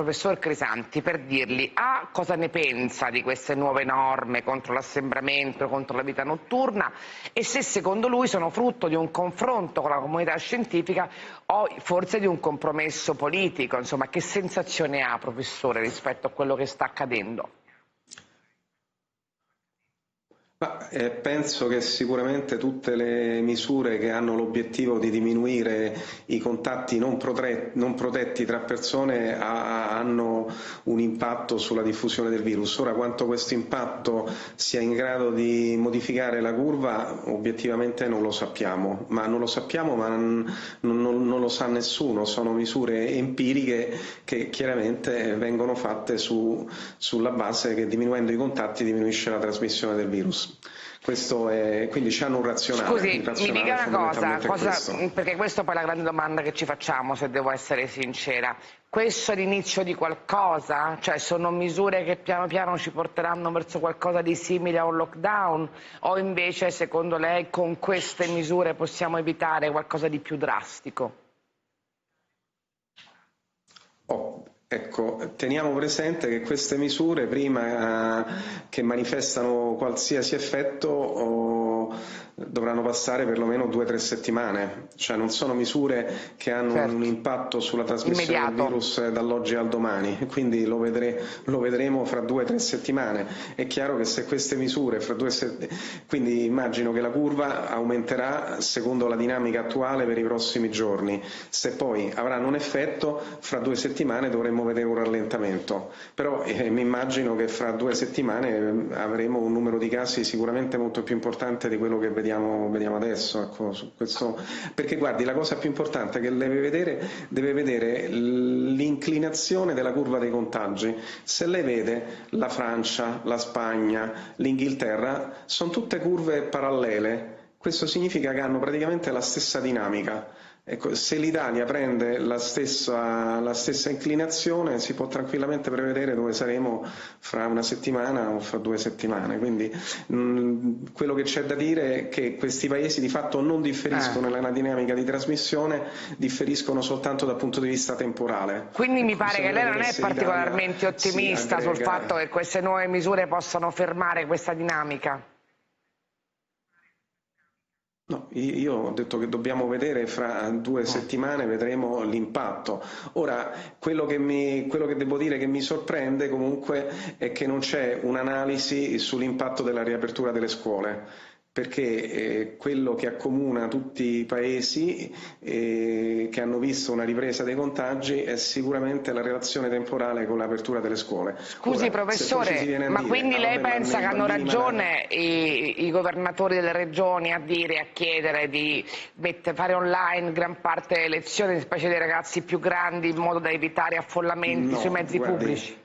professor Crisanti per dirgli cosa ne pensa di queste nuove norme contro l'assembramento, contro la vita notturna, e se secondo lui sono frutto di un confronto con la comunità scientifica o forse di un compromesso politico. Insomma, che sensazione ha, professore, rispetto a quello che sta accadendo? Penso che sicuramente tutte le misure che hanno l'obiettivo di diminuire i contatti non protetti tra persone hanno un impatto sulla diffusione del virus. Ora, quanto questo impatto sia in grado di modificare la curva, obiettivamente non lo sappiamo, ma non lo sa nessuno. Sono misure empiriche che chiaramente vengono fatte sulla base che diminuendo i contatti diminuisce la trasmissione del virus. Quindi c'hanno un razionale. Scusi, mi dica una cosa, perché questa poi è la grande domanda che ci facciamo, se devo essere sincera. Questo è l'inizio di qualcosa? Cioè sono misure che piano piano ci porteranno verso qualcosa di simile a un lockdown? O invece, secondo lei, con queste misure possiamo evitare qualcosa di più drastico? Ecco, teniamo presente che queste misure, prima che manifestano qualsiasi effetto, dovranno passare perlomeno 2 o 3 settimane, cioè non sono misure che hanno un impatto sulla trasmissione del virus dall'oggi al domani, quindi lo vedremo fra 2 o 3 settimane. È chiaro che se queste misure quindi immagino che la curva aumenterà secondo la dinamica attuale per i prossimi giorni, se poi avranno un effetto fra 2 settimane dovremmo vedere un rallentamento, però mi immagino che fra 2 settimane avremo un numero di casi sicuramente molto più importante di quello che vediamo adesso, ecco, su questo, perché guardi, la cosa più importante che deve vedere l'inclinazione della curva dei contagi. Se lei vede la Francia, la Spagna, l'Inghilterra, sono tutte curve parallele. Questo significa che hanno praticamente la stessa dinamica. Ecco, se l'Italia prende la stessa inclinazione, si può tranquillamente prevedere dove saremo fra una settimana o fra 2 settimane. Quindi quello che c'è da dire è che questi paesi di fatto non differiscono nella dinamica di trasmissione, differiscono soltanto dal punto di vista temporale. Quindi mi pare che lei non è particolarmente ottimista sul fatto che queste nuove misure possano fermare questa dinamica. No, io ho detto che dobbiamo vedere fra 2 settimane, vedremo l'impatto. Ora, quello che devo dire che mi sorprende comunque è che non c'è un'analisi sull'impatto della riapertura delle scuole, perché quello che accomuna tutti i paesi che hanno visto una ripresa dei contagi è sicuramente la relazione temporale con l'apertura delle scuole. Scusi, ora, professore, ma quindi lei pensa che hanno ragione i governatori delle regioni a chiedere di fare online gran parte delle lezioni, specie dei ragazzi più grandi, in modo da evitare affollamenti sui mezzi pubblici?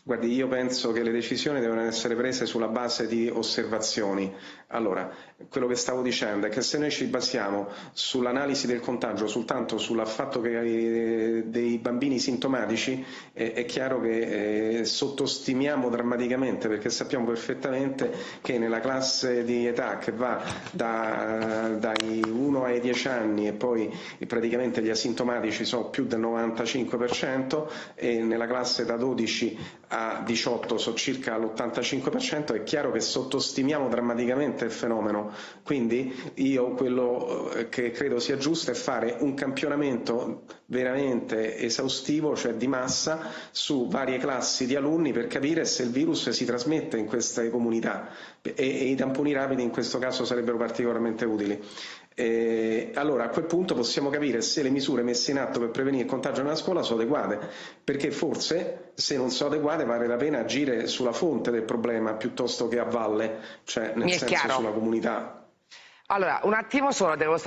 Guardi, io penso che le decisioni devono essere prese sulla base di osservazioni. Allora, quello che stavo dicendo è che se noi ci basiamo sull'analisi del contagio soltanto sul fatto che dei bambini sintomatici, è chiaro che sottostimiamo drammaticamente, perché sappiamo perfettamente che nella classe di età che va dai 1 ai 10 anni e poi praticamente gli asintomatici sono più del 95%, e nella classe da 12 a 18 so circa l'85%, è chiaro che sottostimiamo drammaticamente il fenomeno. Quindi io quello che credo sia giusto è fare un campionamento veramente esaustivo, cioè di massa, su varie classi di alunni per capire se il virus si trasmette in queste comunità, e i tamponi rapidi in questo caso sarebbero particolarmente utili. Allora a quel punto possiamo capire se le misure messe in atto per prevenire il contagio nella scuola sono adeguate, perché forse se non sono adeguate vale la pena agire sulla fonte del problema piuttosto che a valle, cioè nel senso sulla comunità. Allora, un attimo solo, devo